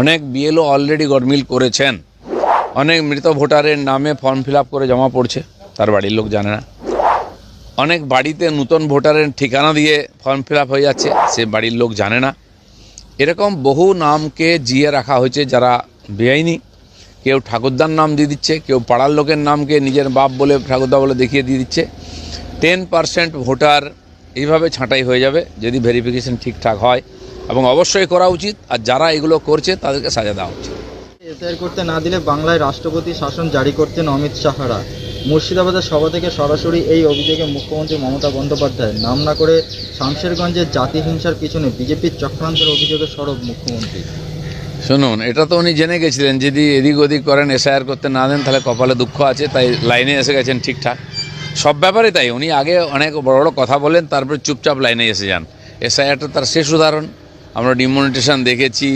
অনেক BLO already গডমিল করেছেন, অনেক মৃত ভোটারের নামে ফর্ম ফিল আপ করে জমা পড়ছে, তার বাড়ির লোক জানে না। অনেক বাড়িতে নতুন ভোটারের ঠিকানা দিয়ে ফর্ম ফিল আপ হয়ে যাচ্ছে, সে বাড়ির লোক জানে না। এরকম বহু নামকে জিয়ে রাখা হয়েছে যারা বেআইনি। কেউ ঠাকুরদার নাম দিয়ে দিচ্ছে, কেউ পাড়ার লোকের নামকে নিজের বাপ বলে ঠাকুরদা বলে দেখিয়ে দিয়ে দিচ্ছে। 10% ভোটার এইভাবে ছাঁটাই হয়ে যাবে যদি ভেরিফিকেশন ঠিকঠাক হয়, এবং অবশ্যই করা উচিত। আর যারা এগুলো করছে তাদেরকে সাজা দেওয়া উচিত। এসআইআর করতে না দিলে বাংলায় রাষ্ট্রপতি শাসন জারি করতেন অমিত শাহরা। মুর্শিদাবাদের সভা থেকে সরাসরি এই অভিযোগে মুখ্যমন্ত্রী মমতা বন্দ্যোপাধ্যায় নাম না করে শামশেরগঞ্জের জাতি হিংসার পিছনে বিজেপির চক্রান্তের অভিযোগে সরব মুখ্যমন্ত্রী। শুনুন, এটা তো উনি জেনে গেছিলেন যদি এদিক ওদিক করেন, এসআইআর করতে না দেন তাহলে কপালে দুঃখ আছে, তাই লাইনে এসে গেছেন ঠিকঠাক। সব ব্যাপারে তাই উনি আগে অনেক বড় বড় কথা বলেন, তারপরে চুপচাপ লাইনে এসে যান। এসআইআরটা তার শেষ উদাহরণ। আমরা ডিমনিটেশন দেখেছি,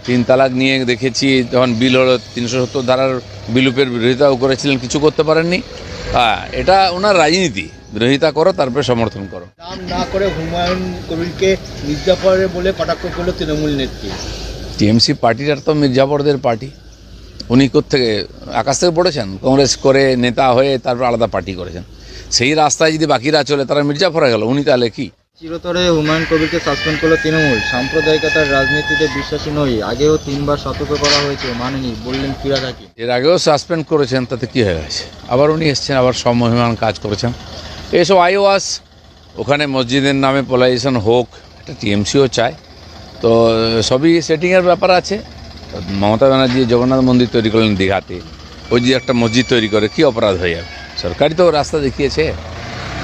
3 তালাক নিয়ে দেখেছি, যখন বিল হলো 370 ধারার বিলুপের বিরোধিতাও করেছিলেন, কিছু করতে পারেননি। এটা ওনার রাজনীতি, বিরোধিতা করো তারপরে সমর্থন করো। নাম না করে হুমায়ুন কবিরকে মির্জাফর বলে কটাক্ষ করলো তৃণমূল নেত্রী। টিএমসি পার্টিটার তো মির্জাফরদের পার্টি। উনি কোত্থেকে আকাশ থেকে পড়েছেন? কংগ্রেস করে নেতা হয়ে তারপর আলাদা পার্টি করেছেন। সেই রাস্তায় যদি বাকিরা চলে তারা মির্জাফর হয়ে গেল, উনি তাহলে কি? চিরতরে হুমায়ুন কবিরকে সাসপেন্ড করলো তৃণমূল। সাম্প্রদায়িকতার রাজনীতিতে বিশ্বাসী নই, আগেও 3 বার সতর্ক করা হয়েছে, মানেনি, বললেন ফিরাদ হাকিম। এর আগেও সাসপেন্ড করেছেন, তাতে কী হয়ে গেছে? আবার উনি এসছেন, আবার সমমহিমান কাজ করেছেন। এসব আইওয়াস, ওখানে মসজিদের নামে পোলারাইজেশন হোক, এটা টিএমসিও চায়। তো সবই সেটিংয়ের ব্যাপার আছে। মমতা ব্যানার্জি জগন্নাথ মন্দির তৈরি করলেন দীঘাতে, ওই যে একটা মসজিদ তৈরি করে কি অপরাধ হয়ে যাবে? সরকারই তো রাস্তা দেখিয়েছে।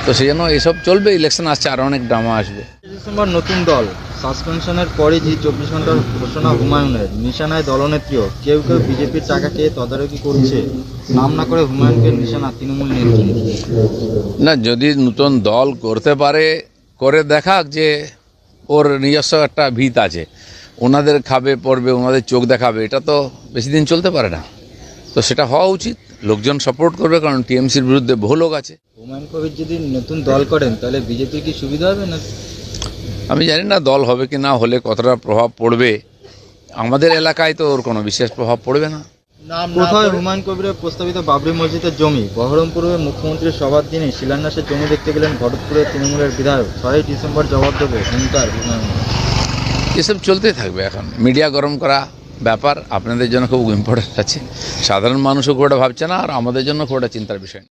তো সেই জন্য এসব চলবে, ইলেকশন আসছে, আরও অনেক ড্রামা আসবে। ডিসেম্বর নতুন দল সাসপেনশনের পরে যে 24 ঘন্টার ঘোষণা হুমায়ুনের, নিশানায় দলনেত্রীও। কেউ কেউ বিজেপির টাকা খেয়ে তদারকি করছে, নাম না করে হুমায়ুনকে নিশানা তৃণমূল নেত্রী। না, যদি নতুন দল করতে পারে, করে দেখাক যে ওর নিজস্ব একটা ভিত আছে, ওনাদের খাবে পড়বে, ওনাদের চোখ দেখাবে, এটা তো বেশি দিন চলতে পারে না। তো সেটা হওয়া উচিত, লোকজন সাপোর্ট করবে, কারণ টিএমসির বিরুদ্ধে বহু লোক আছে। হুমায়ুন কবির যদি নতুন দল করেন তাহলে বিজেপির কি সুবিধা হবে না? আমি জানি না দল হবে কি না, হলে কতটা প্রভাব পড়বে। আমাদের এলাকায় তো ওর কোনো বিশেষ প্রভাব পড়বে না। নাম না কোথায় করে হুমায়ুন কবিরের প্রস্তাবিত বাবরি মসজিদের জমি? বহরমপুরে মুখ্যমন্ত্রীর সভার দিনে শিলান্যাসের জমি দেখতে গেলেন ভরতপুরের তৃণমূলের বিধায়ক। 6 ডিসেম্বর জবাব দেবো, হুঙ্কার হুমায়ুন। এসব চলতেই থাকবে। এখন মিডিয়া গরম করা ব্যাপার আপনাদের জন্য খুব ইম্পর্টেন্ট আছে, সাধারণ মানুষও খুব একটা ভাবছে না, আর আমাদের জন্য খুব একটা চিন্তার বিষয়।